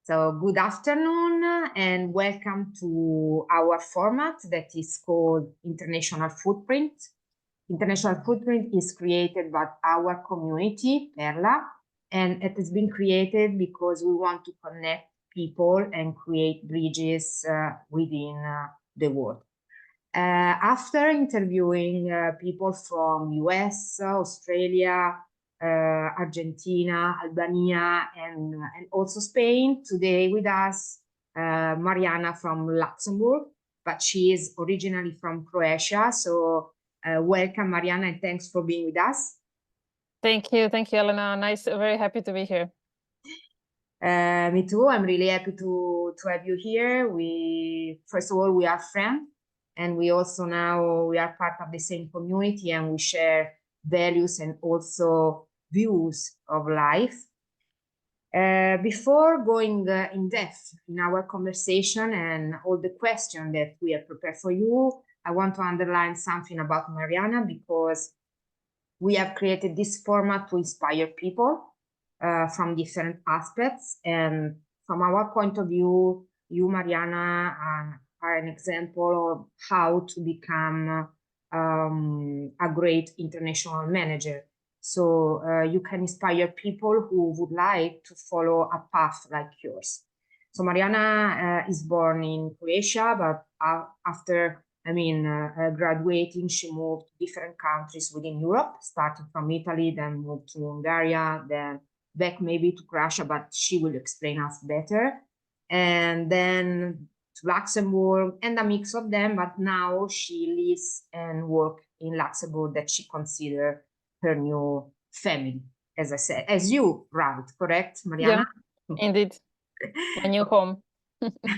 So good afternoon and welcome to our format that is called International Footprint. International Footprint is created by our community, Perla, and it has been created because we want to connect people and create bridges within the world. After interviewing people from US, Australia, Argentina, Albania, and also Spain, today with us, Marijana from Luxembourg, but she is originally from Croatia. So welcome, Marijana, and thanks for being with us. Thank you, Elena. Nice, very happy to be here. Me too. I'm really happy to have you here. First of all, we are friends, and we also now we are part of the same community, and we share values and also views of life. Before going in depth in our conversation and all the questions that we have prepared for you, I want to underline something about Marijana, because we have created this format to inspire people from different aspects. And from our point of view, you, Marijana, are an example of how to become a great international manager. So you can inspire people who would like to follow a path like yours. So Marijana is born in Croatia, but after graduating, she moved to different countries within Europe, starting from Italy, then moved to Hungary, then back maybe to Croatia, but she will explain us better. And then to Luxembourg, and a mix of them, but now she lives and works in Luxembourg, that she considers her new family, as I said, as you write, correct, Marijana? Yeah, indeed, my new home.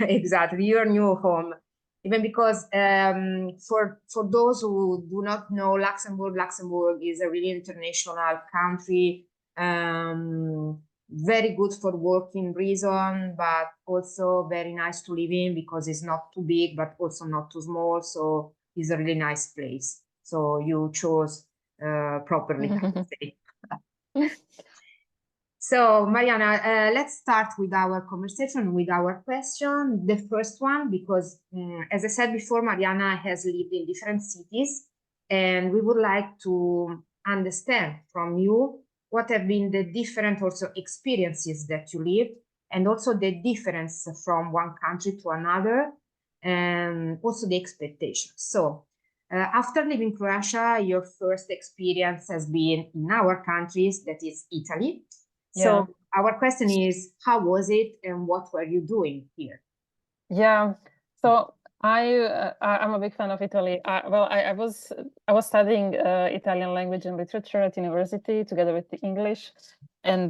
Exactly, your new home. Even because for those who do not know Luxembourg is a really international country, very good for working reason, but also very nice to live in because it's not too big, but also not too small. So it's a really nice place. So you chose properly, I would say. So, Marijana, let's start with our conversation, with our question. The first one, because as I said before, Marijana has lived in different cities, and we would like to understand from you what have been the different also experiences that you lived, and also the difference from one country to another, and also the expectations. So, after leaving Croatia, your first experience has been in our countries, that is Italy. So our question is, how was it and what were you doing here? Yeah, so I'm a big fan of Italy. I was studying Italian language and literature at university together with the English, and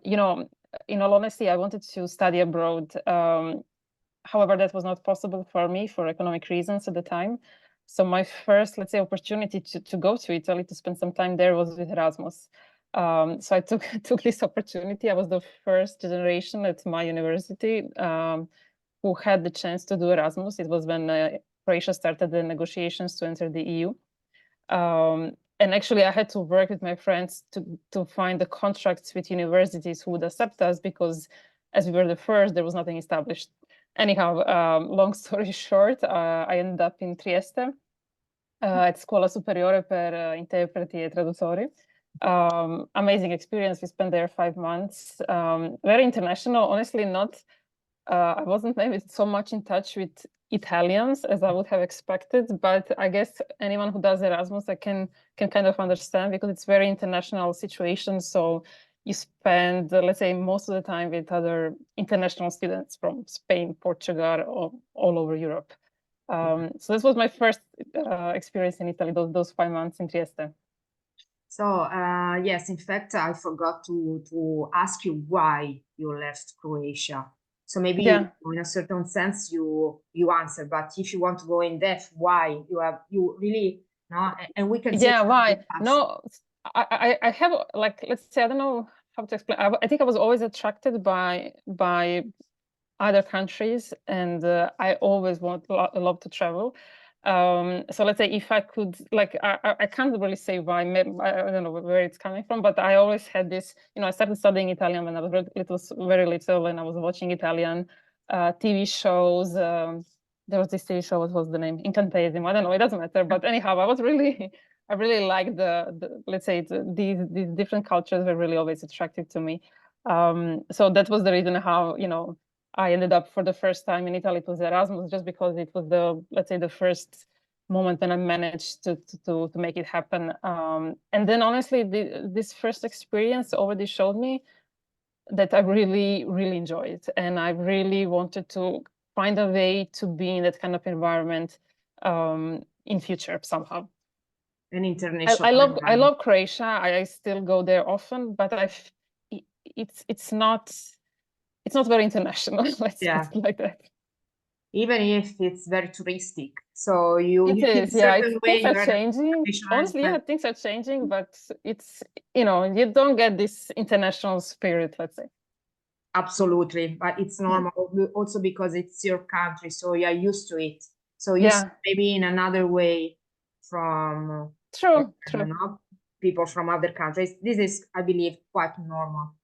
you know, in all honesty, I wanted to study abroad. However, that was not possible for me for economic reasons at the time. So my first, let's say, opportunity to go to Italy to spend some time there was with Erasmus. So I took this opportunity. I was the first generation at my university who had the chance to do Erasmus. It was when Croatia started the negotiations to enter the EU. And actually, I had to work with my friends to find the contracts with universities who would accept us, because as we were the first, there was nothing established. Anyhow, long story short, I ended up in Trieste at Scuola Superiore per Interpreti e Traduttori. Amazing experience. We spent there 5 months. Very international. Honestly, I wasn't maybe so much in touch with Italians as I would have expected, but I guess anyone who does Erasmus can kind of understand, because it's very international situation. So you spend, let's say, most of the time with other international students from Spain, Portugal, or all over Europe. So this was my first experience in Italy, those 5 months in Trieste. So yes, in fact, I forgot to ask you why you left Croatia. So maybe in a certain sense you answer, but if you want to go in depth, why you really and we can why no, I have, like, let's say, I don't know how to explain. I think I was always attracted by other countries, and I always love to travel. So let's say if I could, like, I can't really say why, I don't know where it's coming from, but I always had this, I started studying Italian when I was very little, and I was watching Italian TV shows. There was this TV show, what was the name? Incantesimo, I don't know, it doesn't matter. But anyhow, I really liked let's say, these different cultures were really always attractive to me. So that was the reason how, I ended up for the first time in Italy. It was Erasmus, just because it was let's say, the first moment when I managed to make it happen. And then honestly, this first experience already showed me that I really, really enjoyed it. And I really wanted to find a way to be in that kind of environment in future somehow. An international. I love Croatia. I still go there often, but it's not very international. Let's say it like that. Even if it's very touristic, so you things are changing. Honestly, things are changing, but it's you don't get this international spirit, let's say. Absolutely, but it's normal also because it's your country, so you're used to it. So you maybe in another way from true people from other countries. This is, I believe, quite normal.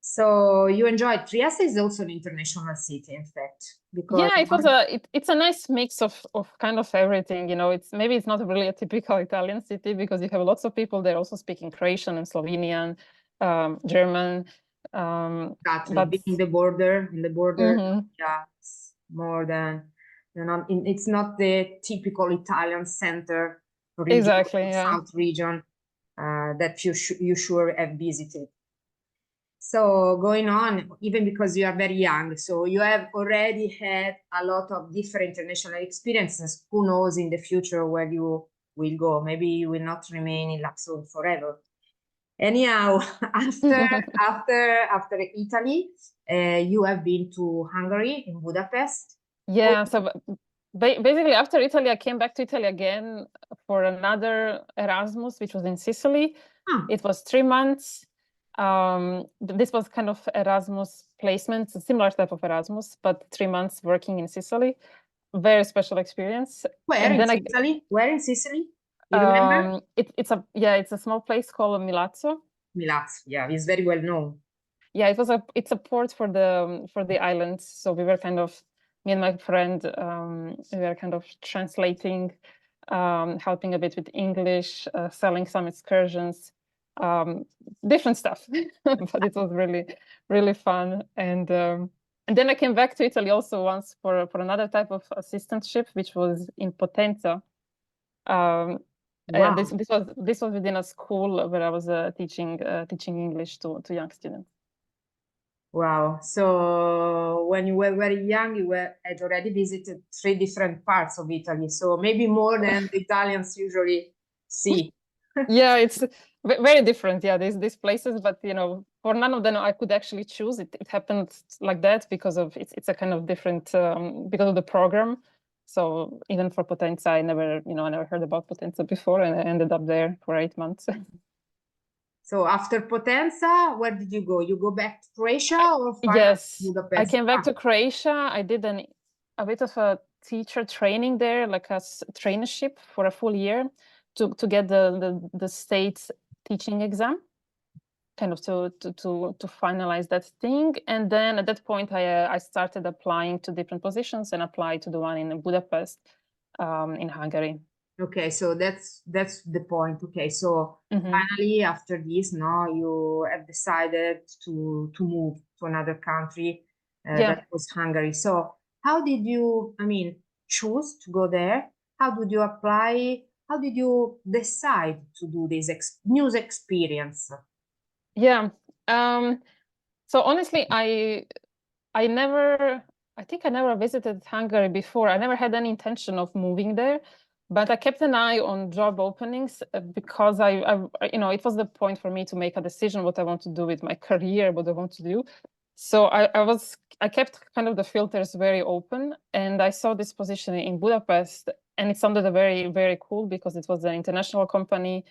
So you enjoyed Trieste is also an international city, in fact. Because it's a nice mix of kind of everything. It's not really a typical Italian city, because you have lots of people there also speaking Croatian and Slovenian, German. Exactly, but being in the border, it's more than it's not the typical Italian center region, south region that you sure have visited. So going on, even because you are very young, so you have already had a lot of different international experiences. Who knows in the future where you will go? Maybe you will not remain in Luxembourg forever. Anyhow, after Italy, you have been to Hungary, in Budapest. Yeah, so basically after Italy, I came back to Italy again for another Erasmus, which was in Sicily. It was 3 months. This was kind of Erasmus placement, a similar type of Erasmus, but 3 months working in Sicily. Very special experience. Where in Sicily? You remember? It's a small place called Milazzo. Milazzo, it's very well known. Yeah, it's a port for the islands. So we were kind of, me and my friend, we were kind of translating, helping a bit with English, selling some excursions, different stuff. But it was really, really fun. And then I came back to Italy also once for another type of assistantship, which was in Potenza. Wow. This was within a school where I was teaching English to young students. Wow. So when you were very young, you had already visited 3 different parts of Italy. So maybe more than the Italians usually see. Yeah, it's very different. Yeah, these places, but for none of them I could actually choose. It happened like that because of it's a kind of different because of the program. So even for Potenza, I never heard about Potenza before, and I ended up there for 8 months. So after Potenza, where did you go? You go back to Croatia or Budapest? I came back to Croatia. I did a bit of a teacher training there, like a traineeship for a full year to get the state teaching exam, kind of to finalize that thing. And then at that point, I started applying to different positions and applied to the one in Budapest, in Hungary. Okay, so that's the point. Okay, so finally after this, you have decided to move to another country. That was Hungary. So how did you, choose to go there? How did you apply? How did you decide to do this new experience? Yeah. So honestly, I think I never visited Hungary before. I never had any intention of moving there, but I kept an eye on job openings because it was the point for me to make a decision what I want to do with my career, what I want to do. So I kept kind of the filters very open, and I saw this position in Budapest, and it sounded very, very cool because it was an international company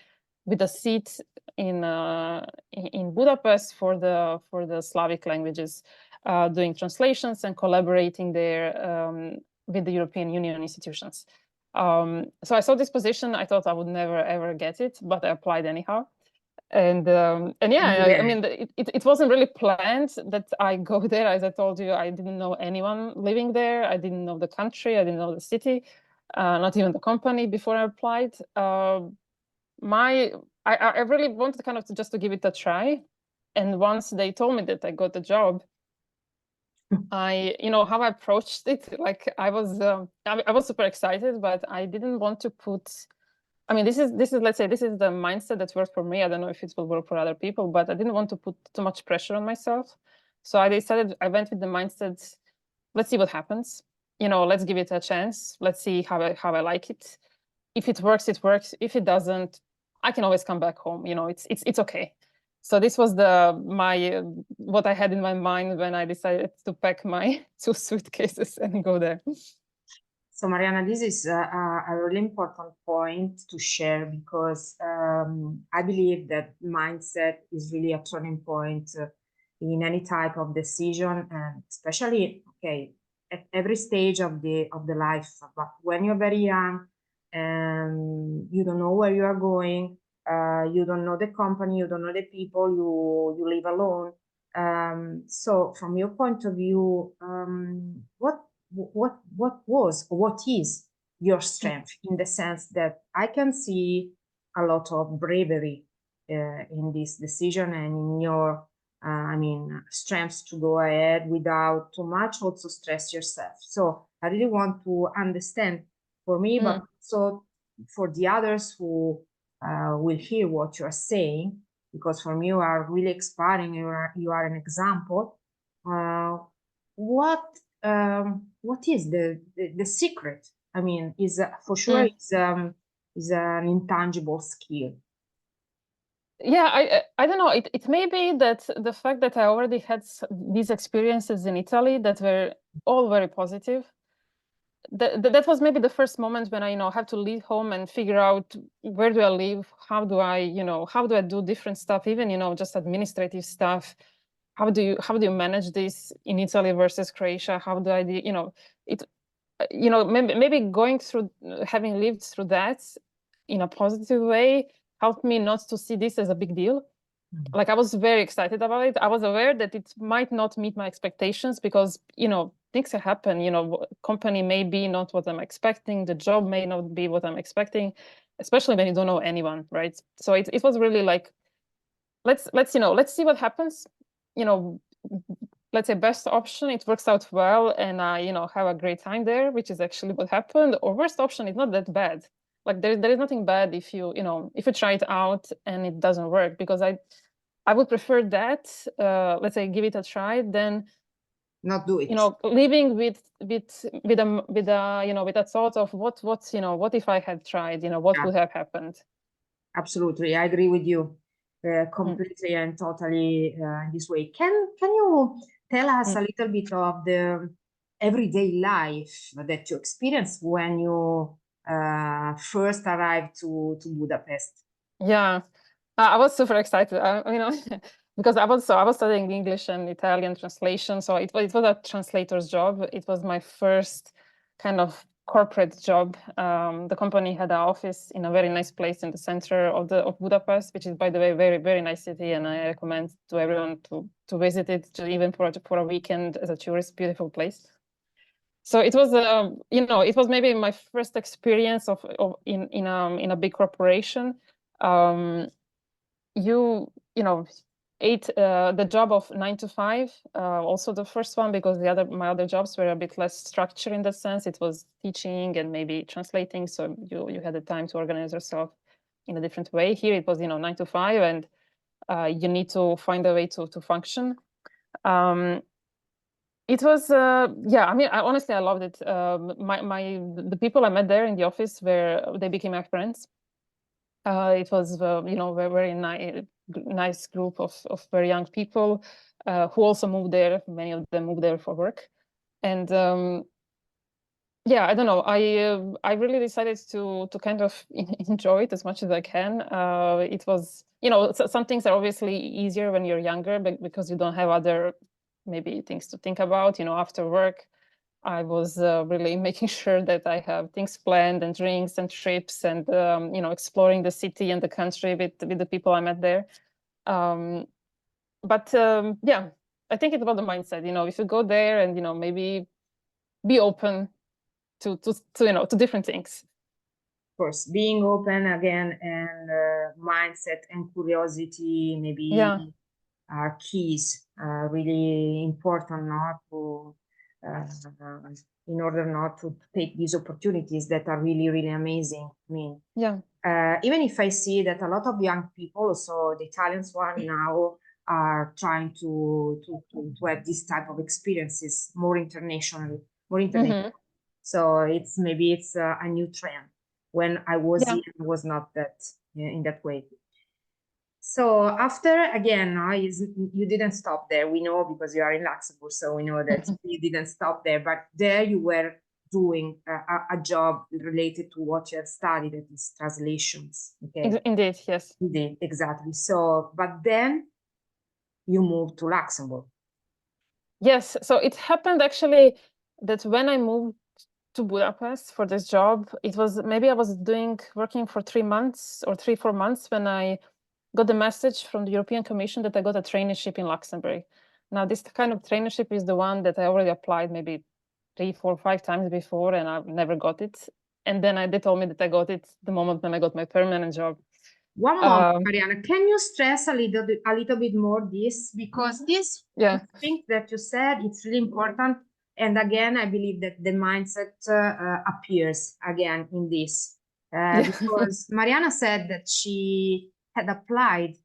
with a seat in Budapest for the Slavic languages, doing translations and collaborating there with the European Union institutions. So I saw this position. I thought I would never ever get it, but I applied anyhow. And yeah, I mean, it wasn't really planned that I go there. As I told you, I didn't know anyone living there. I didn't know the country. I didn't know the city, not even the company before I applied. I really wanted kind of just to give it a try. And once they told me that I got the job, how I approached it, like I was super excited, but I didn't want to put. I mean, this is let's say this is the mindset that worked for me. I don't know if it will work for other people, but I didn't want to put too much pressure on myself. So I went with the mindset, let's see what happens. Let's give it a chance. Let's see how I like it. If it works, it works. If it doesn't, I can always come back home. It's okay. So this was what I had in my mind when I decided to pack my 2 suitcases and go there. So Marijana, this is a really important point to share because I believe that mindset is really a turning point in any type of decision, and especially, at every stage of the life. But when you're very young and you don't know where you are going, you don't know the company, you don't know the people, you live alone. So from your point of view, what is your strength, in the sense that I can see a lot of bravery in this decision and in your strengths to go ahead without too much also stress yourself. So I really want to understand, for me, but also for the others who will hear what you're saying, because for me you are really inspiring, you are an example. What is the secret? I mean, is for sure is an intangible skill. Yeah, I don't know. It may be that the fact that I already had these experiences in Italy that were all very positive. That was maybe the first moment when I have to leave home and figure out where do I live, how do I do different stuff, even just administrative stuff. How do you manage this in Italy versus Croatia? How do I do it? Maybe going through, having lived through that in a positive way, helped me not to see this as a big deal. Like, I was very excited about it. I was aware that it might not meet my expectations because things happen. Company may be not what I'm expecting, the job may not be what I'm expecting, especially when you don't know anyone, right? So it was really like, let's see what happens. Let's say best option, it works out well and I have a great time there, which is actually what happened. Or worst option, it's not that bad. Like, there is nothing bad if you try it out and it doesn't work, because I would prefer that, let's say, give it a try, than not do it. Living with a thought of what if I had tried, what would have happened. Absolutely, I agree with you completely and totally in this way. Can you tell us a little bit of the everyday life that you experienced when you first arrived to Budapest? Yeah, I was super excited. Because I was studying English and Italian translation, so it was a translator's job. It was my first kind of corporate job. The company had an office in a very nice place in the center of Budapest, which is, by the way, very, very nice city, and I recommend to everyone to visit it, even for a weekend as a tourist. Beautiful place. So it was it was maybe my first experience in a big corporation. The job of 9 to 5, also the first one, because my other jobs were a bit less structured in that sense. It was teaching and maybe translating, so you had the time to organize yourself in a different way. Here it was 9 to 5, and you need to find a way to function. It was honestly, I loved it. The people I met there in the office they became my friends. It was a very nice group of very young people who also moved there. Many of them moved there for work, and I don't know. I really decided to kind of enjoy it as much as I can. It was some things are obviously easier when you're younger, but because you don't have other maybe things to think about after work. I was really making sure that I have things planned and drinks and trips and, exploring the city and the country with the people I met there. But yeah, I think it's about the mindset, if you go there and, maybe be open to different things. Of course, being open again, and mindset and curiosity maybe are keys, really important, not to in order not to take these opportunities that are really, really amazing. I mean, even if I see that a lot of young people, also the Italians one now, are trying to have this type of experiences more internationally, So it's maybe it's a new trend. When I was here, it was not that in that way. So after, again, you didn't stop there. We know because you are in Luxembourg, so we know that you didn't stop there. But there you were doing a job related to what you have studied, that is translations. Okay. Indeed, yes. Indeed, exactly. So, but then you moved to Luxembourg. Yes. So it happened actually that when I moved to Budapest for this job, it was maybe I was working for 3 months or 3-4 months when I got the message from the European Commission that I got a traineeship in Luxembourg. Now, this kind of traineeship is the one that I already applied maybe 3, 4, 5 times before, and I've never got it. And then they told me that I got it the moment when I got my permanent job. One moment, Marijana, can you stress a little bit more this? Because this thing that you said, it's really important. And again, I believe that the mindset appears again in this. Because Marijana said that she had applied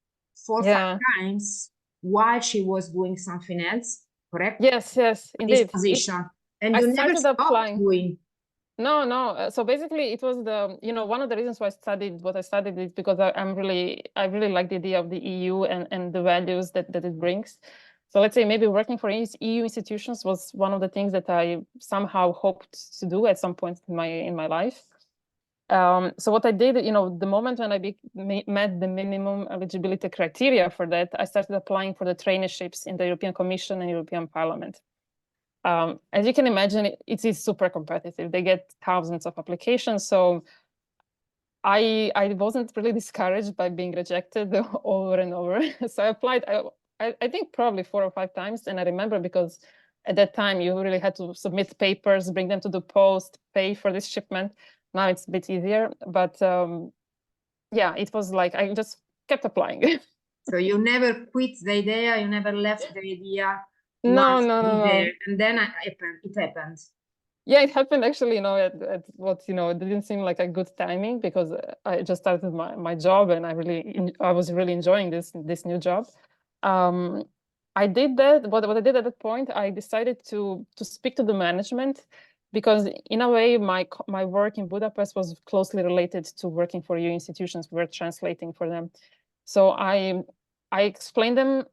4 or 5 times while she was doing something else, correct? Yes, indeed. This position. And you never stopped doing. No. So basically, it was one of the reasons why I studied what I studied is because I really like the idea of the EU and the values that it brings. So let's say maybe working for EU institutions was one of the things that I somehow hoped to do at some point in my life. So what I did, the moment when I met the minimum eligibility criteria for that, I started applying for the traineeships in the European Commission and European Parliament. As you can imagine, it is super competitive. They get thousands of applications. So I wasn't really discouraged by being rejected over and over. So I applied, I think probably 4 or 5 times. And I remember because at that time you really had to submit papers, bring them to the post, pay for this shipment. Now it's a bit easier. But it was like I just kept applying. So you never quit the idea, you never left the idea. No. And then it happened. Yeah, it happened actually, at what, it didn't seem like a good timing because I just started my job and I was really enjoying this new job. I did that. What I did at that point, I decided to speak to the management because in a way, my work in Budapest was closely related to working for EU institutions. We were translating for them. So I explained them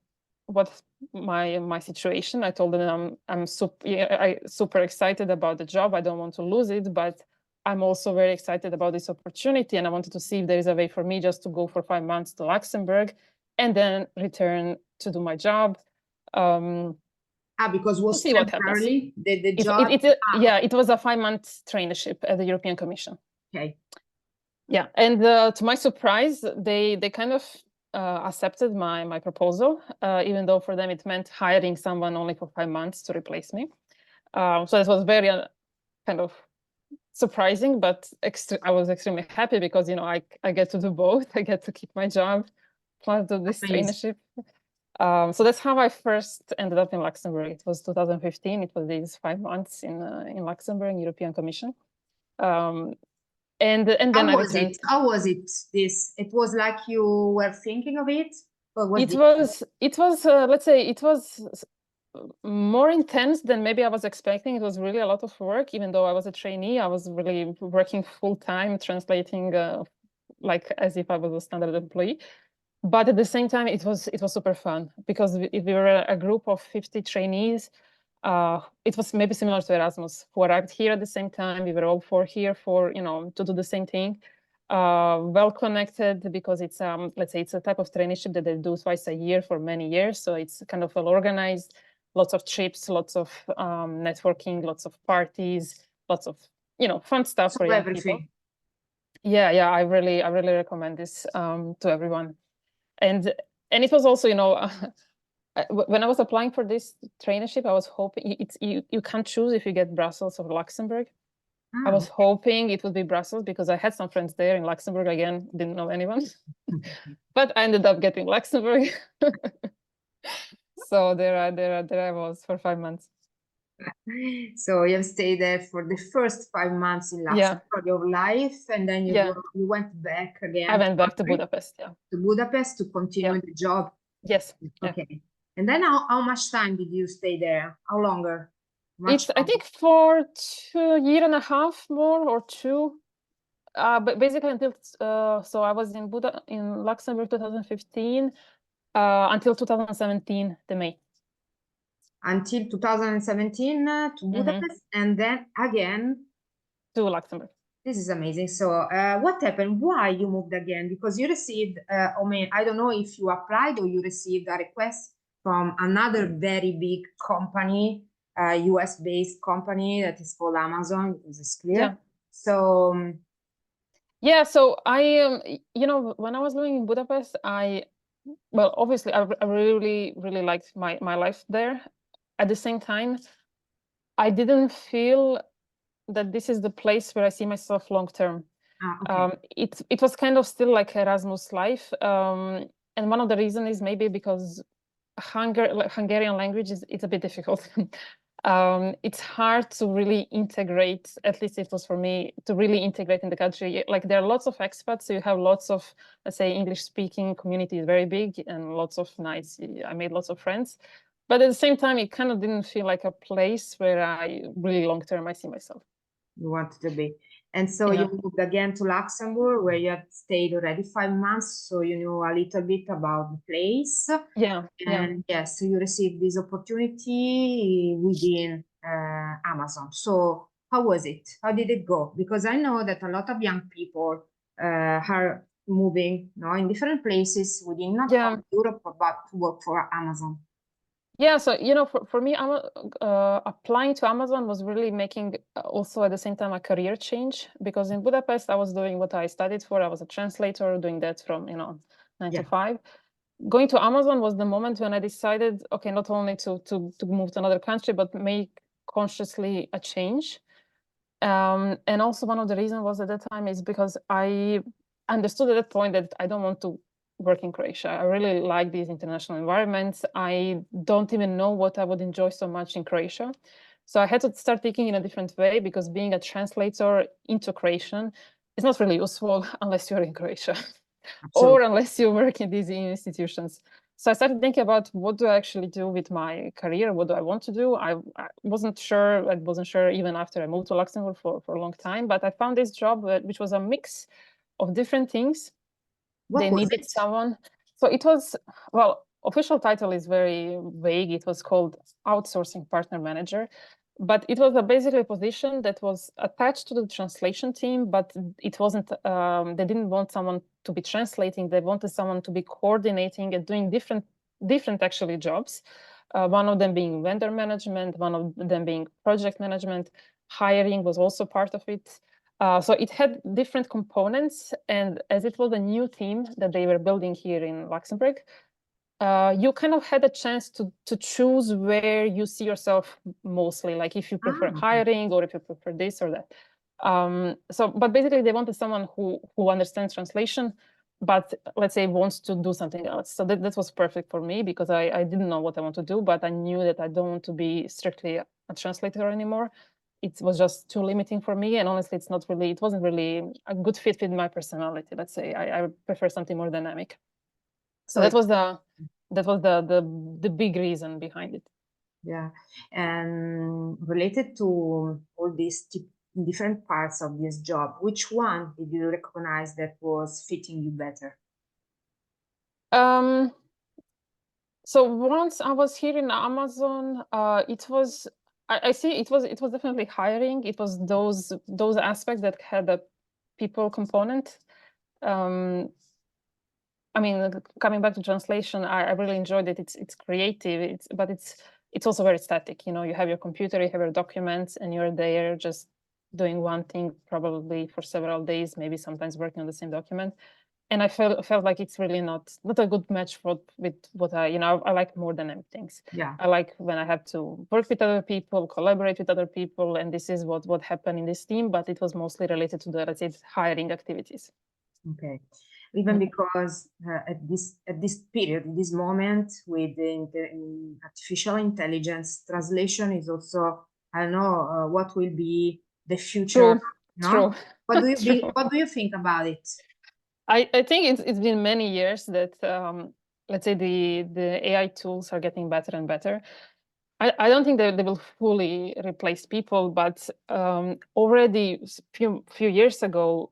what my situation. I told them I'm super excited about the job. I don't want to lose it, but I'm also very excited about this opportunity, and I wanted to see if there is a way for me just to go for 5 months to Luxembourg and then return to do my job. Because it was temporarily the job. It was a 5-month traineeship at the European Commission. Okay. Yeah, and to my surprise, they kind of accepted my proposal, even though for them it meant hiring someone only for 5 months to replace me. So it was very kind of surprising, but I was extremely happy because I get to do both. I get to keep my job plus do this traineeship. So that's how I first ended up in Luxembourg. It was 2015. It was these 5 months in Luxembourg, European Commission. And then How was it? How was it? It was like you were thinking of it? Or was it was let's say it was more intense than maybe I was expecting. It was really a lot of work. Even though I was a trainee, I was really working full time, translating like as if I was a standard employee. But at the same time, it was super fun because we were a group of 50 trainees. It was maybe similar to Erasmus, who arrived here at the same time. We were all 4 here to do the same thing. Well connected because it's let's say it's a type of traineeship that they do twice a year for many years. So it's kind of well organized. lots of trips, lots of networking, lots of parties, lots of, you know, fun stuff for young people. Yeah, I really recommend this to everyone. And it was also, you know, when I was applying for this traineeship, I was hoping you can't choose if you get Brussels or Luxembourg. I was hoping it would be Brussels because I had some friends there. In Luxembourg, again, didn't know anyone. But I ended up getting Luxembourg. So there I was for 5 months. So you have stayed there for the first 5 months in Luxembourg of your life, and then you went back again. I went back to Budapest, to Budapest to continue the job. Yes. Okay. And then how much time did you stay there? How longer? It's I think for 2.5 years more or 2. But basically until so I was in Luxembourg 2015 until 2017, the May. Until 2017 to Budapest, and then again to Luxembourg. This is amazing. So what happened? Why you moved again? Because you received, I don't know if you applied or you received a request from another very big company, US-based company that is called Amazon. This is clear. Yeah. So so I, you know, when I was living in Budapest, obviously I really liked my life there. At the same time, I didn't feel that this is the place where I see myself long term. It was kind of still like Erasmus life, and one of the reasons is maybe because Hungarian language it's a bit difficult. It's hard to really integrate, at least it was for me, to really integrate in the country. Like there are lots of expats, so you have lots of, let's say, English-speaking community is very big and lots of I made lots of friends. But at the same time, it kind of didn't feel like a place where I really long-term I see myself. You wanted to be. And so you moved again to Luxembourg, where you had stayed already 5 months, so you knew a little bit about the place. And yes, so you received this opportunity within Amazon. So how was it? How did it go? Because I know that a lot of young people are moving, in different places within not only Europe, but to work for Amazon. Yeah, so, you know, for me, applying to Amazon was really making also at the same time a career change, because in Budapest, I was doing what I studied for. I was a translator, doing that from, 9 to 5. Going to Amazon was the moment when I decided, okay, not only to move to another country, but make consciously a change. And also one of the reasons was at that time is because I understood at that point that I don't want to work in Croatia. I really like these international environments. I don't even know what I would enjoy so much in Croatia. So I had to start thinking in a different way, because being a translator into Croatian is not really useful unless you're in Croatia or unless you work in these institutions. So I started thinking about what do I actually do with my career? What do I want to do? I wasn't sure. I wasn't sure even after I moved to Luxembourg for a long time. But I found this job, which was a mix of different things. They needed someone. So it was, official title is very vague. It was called outsourcing partner manager. But it was basically a position that was attached to the translation team, but it wasn't, they didn't want someone to be translating. They wanted someone to be coordinating and doing different actually jobs. One of them being vendor management, one of them being project management. Hiring was also part of it. So it had different components. And as it was a new team that they were building here in Luxembourg, you kind of had a chance to choose where you see yourself mostly, like if you prefer hiring or if you prefer this or that. But basically they wanted someone who understands translation, but let's say wants to do something else. So that was perfect for me, because I didn't know what I want to do, but I knew that I don't want to be strictly a translator anymore. It was just too limiting for me, and honestly, it wasn't really a good fit with my personality. Let's say I prefer something more dynamic. So that was the big reason behind it. Yeah, and related to all these different parts of this job, which one did you recognize that was fitting you better? So once I was here in Amazon, it was I see it was definitely hiring. It was those aspects that had a people component. I mean, coming back to translation, I really enjoyed it. It's creative, but it's also very static. You know, you have your computer, you have your documents, and you're there just doing one thing probably for several days, maybe sometimes working on the same document. And I felt like it's really not a good match with what I like more dynamic things. Yeah. I like when I have to work with other people, collaborate with other people, and this is what happened in this team. But it was mostly related to the, let's say, hiring activities. Okay, even because at this period, this moment, with the artificial intelligence, translation is also, I don't know, what will be the future. True. No? True. What do you True. what do you think about it? I think it's been many years that let's say the AI tools are getting better and better. I don't think they will fully replace people, but already few years ago,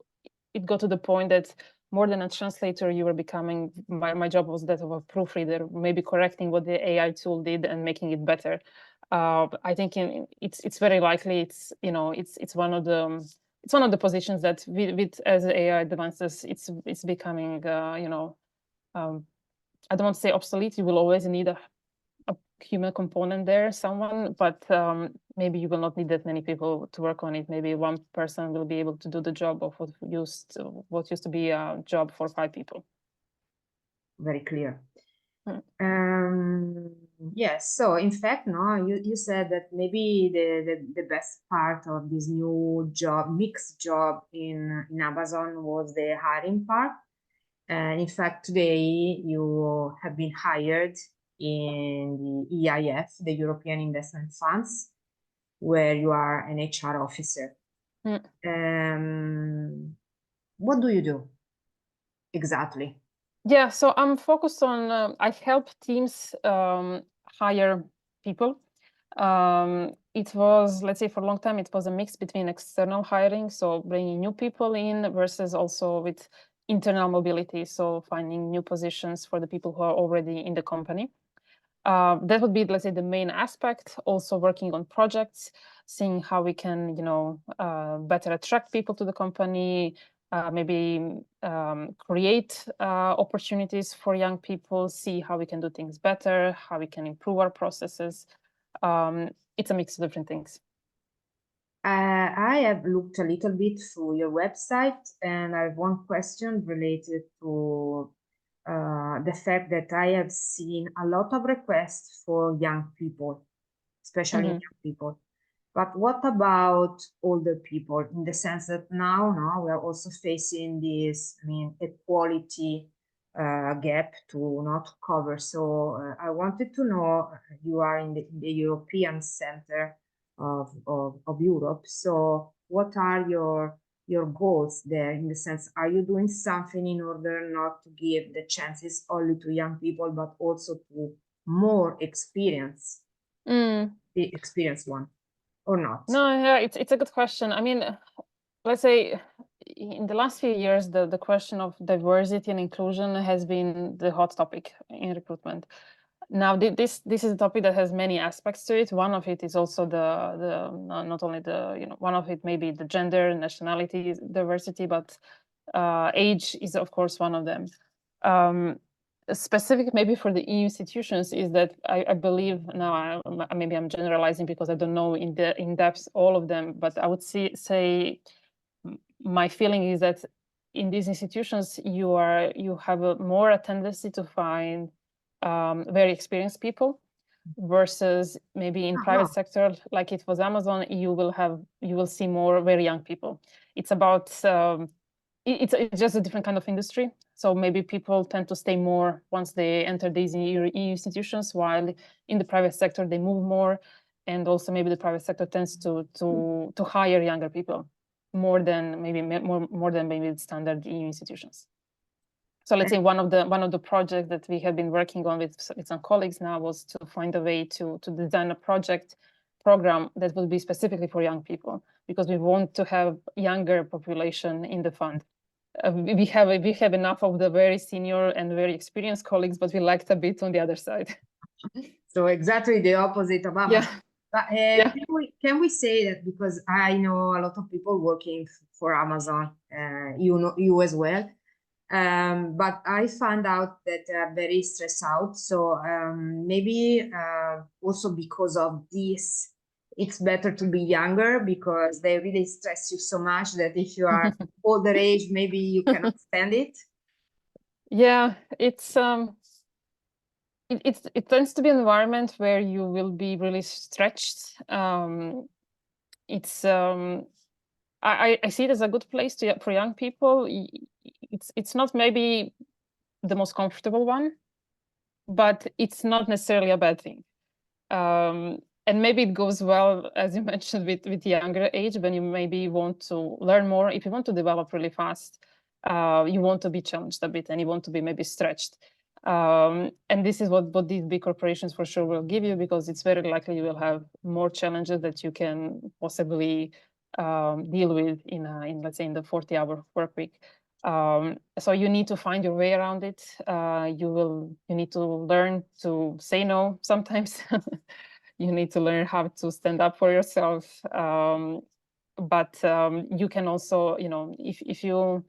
it got to the point that more than a translator, you were becoming. My job was that of a proofreader, maybe correcting what the AI tool did and making it better. I think it's very likely it's one of the positions that with as AI advances, it's becoming I don't want to say obsolete. You will always need a human component there, someone, but maybe you will not need that many people to work on it. Maybe one person will be able to do the job of what used to be a job for 5 people. Very clear. Yes, so in fact, no, you said that maybe the best part of this new mixed job in Amazon was the hiring part. And in fact, today you have been hired in the EIF, the European Investment Funds, where you are an HR officer. What do you do exactly? Yeah, so I'm focused on, I help teams hire people. It was, let's say, for a long time, it was a mix between external hiring, so bringing new people in, versus also with internal mobility, so finding new positions for the people who are already in the company. That would be, let's say, the main aspect. Also working on projects, seeing how we can, better attract people to the company, maybe create opportunities for young people, see how we can do things better, how we can improve our processes. It's a mix of different things. I have looked a little bit through your website, and I have one question related to the fact that I have seen a lot of requests for young people, especially young people. But what about older people, in the sense that now we are also facing this, equality gap to not cover. So I wanted to know, you are in the European Center of Europe. So what are your goals there, in the sense, are you doing something in order not to give the chances only to young people, but also to more experienced one, or not? No, yeah, it's a good question. I mean, let's say in the last few years, the question of diversity and inclusion has been the hot topic in recruitment. Now, this is a topic that has many aspects to it. One of it is also not only one of it may be the gender, nationality diversity, but age is of course one of them. Specific maybe for the EU institutions is that I believe, now maybe I'm generalizing because I don't know in depth all of them, but I would say my feeling is that in these institutions you have a tendency to find very experienced people, versus maybe in private sector, like it was Amazon, you will see more very young people. It's about it's just a different kind of industry. So maybe people tend to stay more once they enter these EU institutions, while in the private sector they move more, and also maybe the private sector tends to hire younger people more than maybe the standard EU institutions. So let's say one of the projects that we have been working on with some colleagues now was to find a way to design a program that will be specifically for young people, because we want to have younger population in the fund. We have enough of the very senior and very experienced colleagues, but we liked a bit on the other side. So exactly the opposite of Amazon. Yeah. But can we say that, because I know a lot of people working for Amazon, you as well, But I found out that they are very stressed out. So maybe also because of this, it's better to be younger because they really stress you so much that if you are older age, maybe you cannot stand it. Yeah, it tends to be an environment where you will be really stretched. It's I see it as a good place for young people. It's not maybe the most comfortable one, but it's not necessarily a bad thing. And maybe it goes well, as you mentioned, with younger age, when you maybe want to learn more. If you want to develop really fast, you want to be challenged a bit and you want to be maybe stretched. And this is what these big corporations for sure will give you, because it's very likely you will have more challenges that you can possibly deal with in let's say in the 40-hour work week. So you need to find your way around it. You need to learn to say no sometimes. You need to learn how to stand up for yourself. But you can also, if you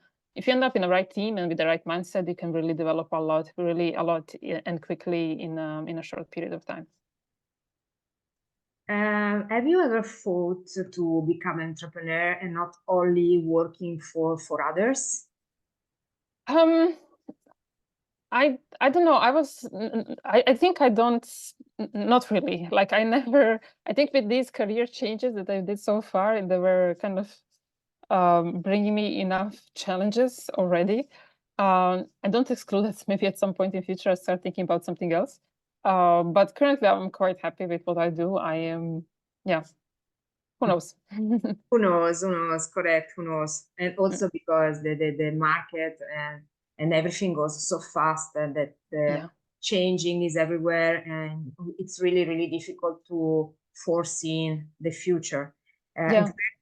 end up in the right team and with the right mindset, you can really develop a lot and quickly in a short period of time. Have you ever thought to become an entrepreneur and not only working for others? I don't know. I think I don't, not really. Like I think with these career changes that I did so far, they were kind of bringing me enough challenges already. I don't exclude that maybe at some point in future I start thinking about something else. But currently I'm quite happy with what I do. Yeah, who knows? Who knows, correct, who knows. And also because the market and everything goes so fast and that the Yeah. changing is everywhere, and it's really, really difficult to foresee the future. In Yeah. fact,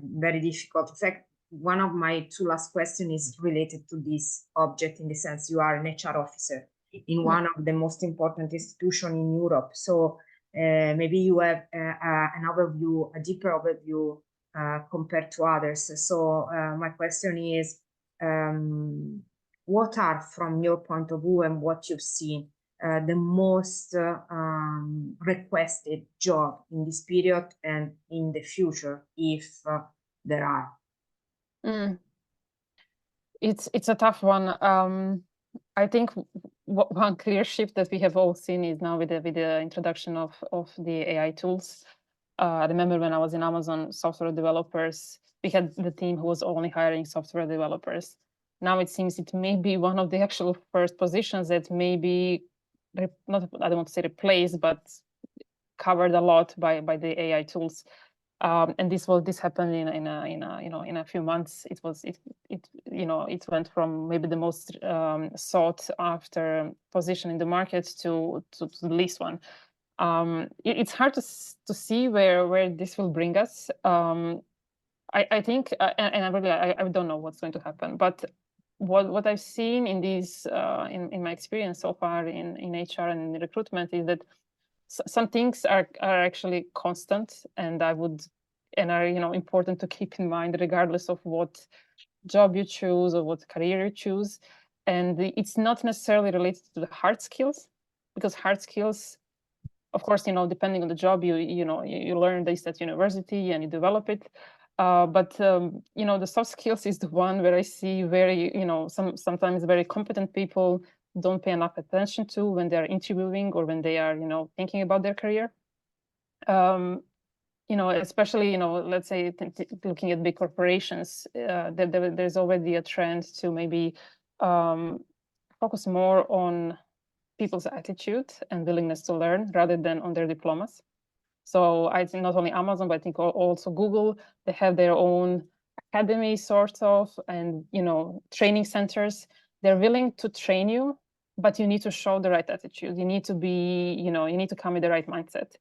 very difficult. In fact, one of my two last questions is related to this object, in the sense you are an HR officer in one of the most important institutions in Europe. So maybe you have an overview, a deeper overview compared to others. So my question is, what are, from your point of view and what you've seen, the most requested job in this period and in the future, if there are? It's a tough one. I think one clear shift that we have all seen is now with the introduction of the AI tools. I remember when I was in Amazon, software developers, we had the team who was only hiring software developers. Now it seems it may be one of the actual first positions that may be not, I don't want to say replaced, but covered a lot by the AI tools. And this happened in a few months. It went from maybe the most sought after position in the market to the least one. It's hard to see where this will bring us. I think, and I don't know what's going to happen, but what I've seen in these in my experience so far in HR and in recruitment is that some things are actually constant, and are important to keep in mind regardless of what job you choose or what career you choose. And it's not necessarily related to the hard skills, because hard skills, of course, depending on the job, you learn this at university and you develop it. But the soft skills is the one where I see very, sometimes very competent people don't pay enough attention to when they're interviewing or when they are, thinking about their career. Especially, let's say looking at big corporations, there's already a trend to maybe focus more on people's attitude and willingness to learn rather than on their diplomas. So I think not only Amazon, but I think also Google, they have their own academy sort of, and training centers. They're willing to train you, but you need to show the right attitude. You need to be, you need to come with the right mindset.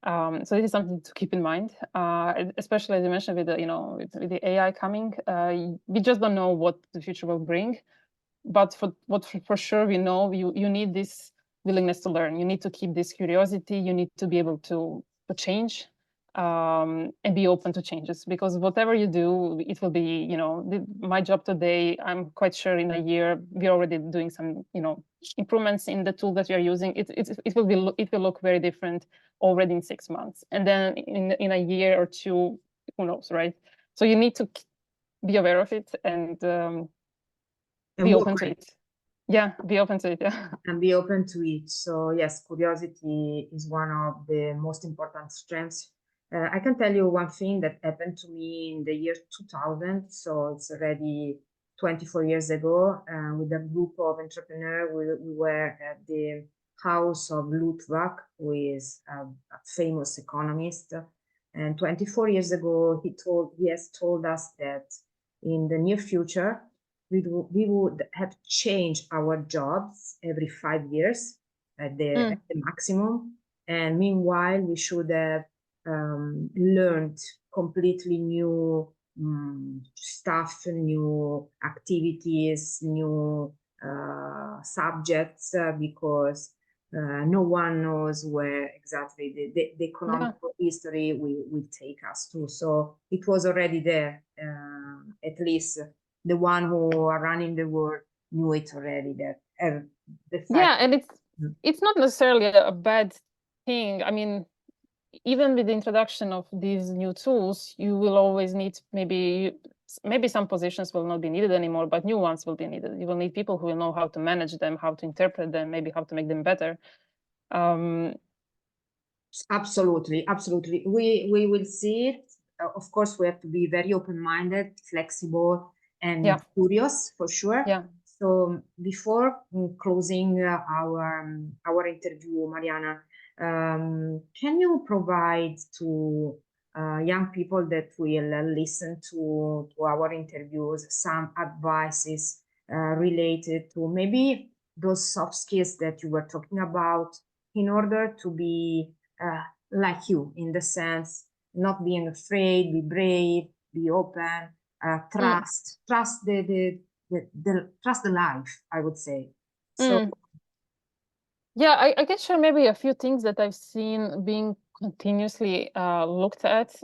So this is something to keep in mind, especially as you mentioned with with the AI coming. We just don't know what the future will bring, but for sure we know you need this willingness to learn. You need to keep this curiosity. You need to be able to change. and be open to changes, because whatever you do, it will be, my job today, I'm quite sure in a year we're already doing some, improvements in the tool that you're using. It will look very different already in 6 months, and then in a year or two, who knows, right? So you need to be aware of it and be open to it. Yeah, be open to it. Yeah, and be open to it. So yes, curiosity is one of the most important strengths. I can tell you one thing that happened to me in the year 2000. So it's already 24 years ago. With a group of entrepreneurs, we were at the house of Luttwak, who is a famous economist. And 24 years ago, he has told us that in the near future, we would have changed our jobs every 5 years at the maximum. And meanwhile, we should have learned completely new stuff, new activities, new subjects, because no one knows where exactly the economic history will take us to. So it was already there, at least the one who are running the world knew it already, that the fact. Yeah, and it's not necessarily a bad thing. I mean, even with the introduction of these new tools, you will always need maybe some positions will not be needed anymore, but new ones will be needed. You will need people who will know how to manage them, how to interpret them, maybe how to make them better. Absolutely, absolutely. We will see it. Of course, we have to be very open-minded, flexible, and curious for sure. Yeah. So before closing our interview, Marijana, can you provide to young people that will listen to our interviews some advices related to maybe those soft skills that you were talking about, in order to be like you, in the sense, not being afraid, be brave, be open, trust the trust the life, I would say. So yeah, I can share maybe a few things that I've seen being continuously looked at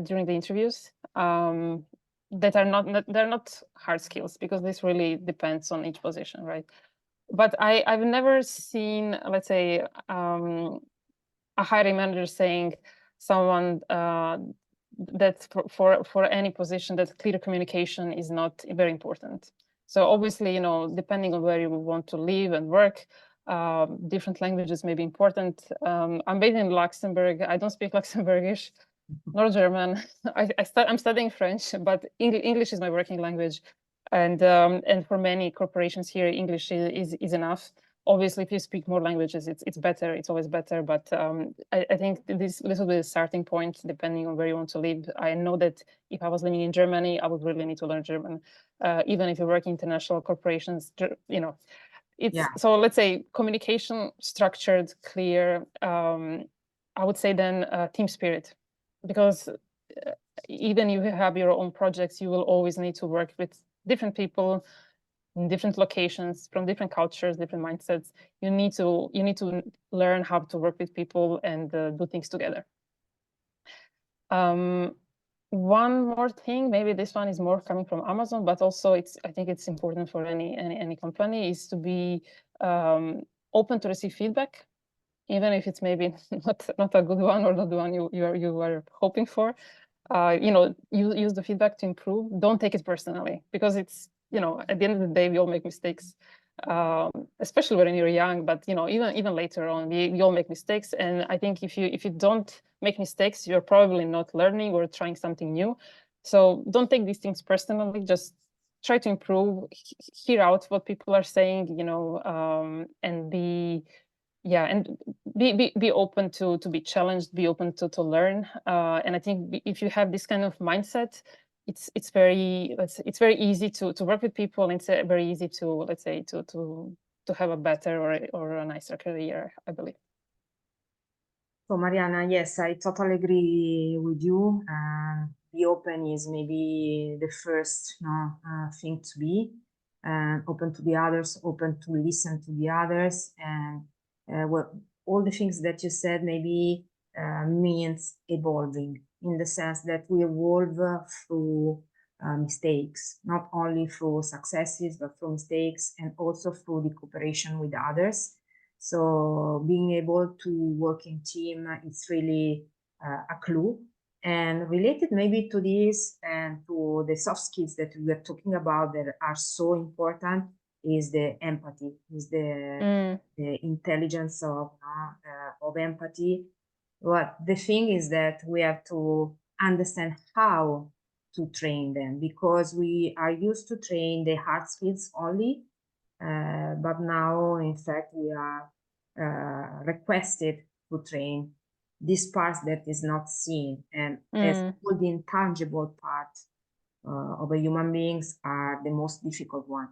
during the interviews, that are they're not hard skills, because this really depends on each position, right? But I've never seen, let's say, a hiring manager saying someone that for any position, that clear communication is not very important. So obviously, depending on where you want to live and work, different languages may be important. I'm based in Luxembourg. I don't speak Luxembourgish nor German. I'm studying French, but English is my working language, and for many corporations here, English is enough. Obviously, if you speak more languages, it's better. It's always better. But I think this little bit of starting point, depending on where you want to live. I know that if I was living in Germany, I would really need to learn German. Even if you work in international corporations, so let's say communication, structured, clear. I would say then team spirit, because even if you have your own projects, you will always need to work with different people in different locations, from different cultures, different mindsets. You need to learn how to work with people and do things together. One more thing, maybe this one is more coming from Amazon, but also I think it's important for any company, is to be open to receive feedback, even if it's maybe not a good one, or not the one you are hoping for. Use the feedback to improve. Don't take it personally, because it's, at the end of the day, we all make mistakes, especially when you're young, but even later on, we all make mistakes. And I think if you don't make mistakes, you're probably not learning or trying something new. So don't take these things personally. Just try to improve, hear out what people are saying, and be open to be challenged, be open to learn. And I think if you have this kind of mindset, it's very easy to work with people, and it's very easy to, let's say, to have a better or a nicer career, I believe. So Marijana, yes, I totally agree with you. Be open is maybe the first thing to be, open to the others, open to listen to the others, and all the things that you said, maybe means evolving, in the sense that we evolve through mistakes, not only through successes, but through mistakes, and also through the cooperation with others. So being able to work in team is really a clue. And related maybe to this and to the soft skills that we are talking about that are so important is the empathy, is the intelligence of empathy. But the thing is that we have to understand how to train them, because we are used to train the hard skills only, but now in fact we are requested to train this part that is not seen, and as all the intangible parts of a human beings are the most difficult one.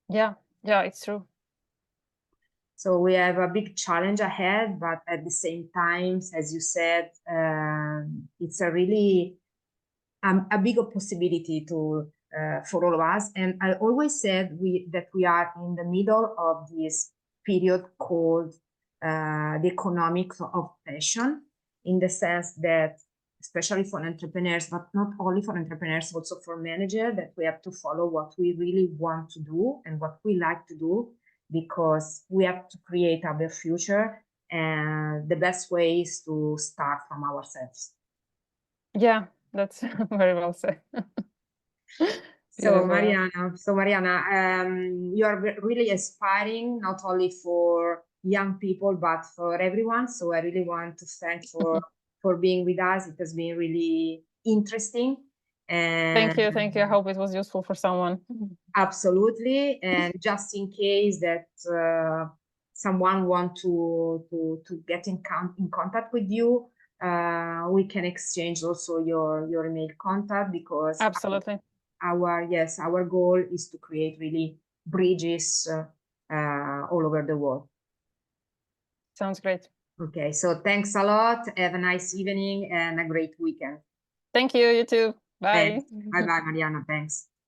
Yeah, it's true. So we have a big challenge ahead, but at the same time, as you said, it's a really a bigger possibility to for all of us. And I always said that we are in the middle of this period called the economics of passion, in the sense that, especially for entrepreneurs, but not only for entrepreneurs, also for managers, that we have to follow what we really want to do and what we like to do, because we have to create our future, and the best way is to start from ourselves. Yeah, that's very well said. So Mariana, you are really inspiring, not only for young people, but for everyone. So I really want to thank for being with us. It has been really interesting. And thank you. I hope it was useful for someone. Absolutely. And just in case that someone want to get in contact with you, we can exchange also your email contact, because Absolutely. our goal is to create really bridges all over the world. Sounds great. Okay, so thanks a lot. Have a nice evening and a great weekend. Thank you. You too. Bye. Bye bye, Mariana. Thanks.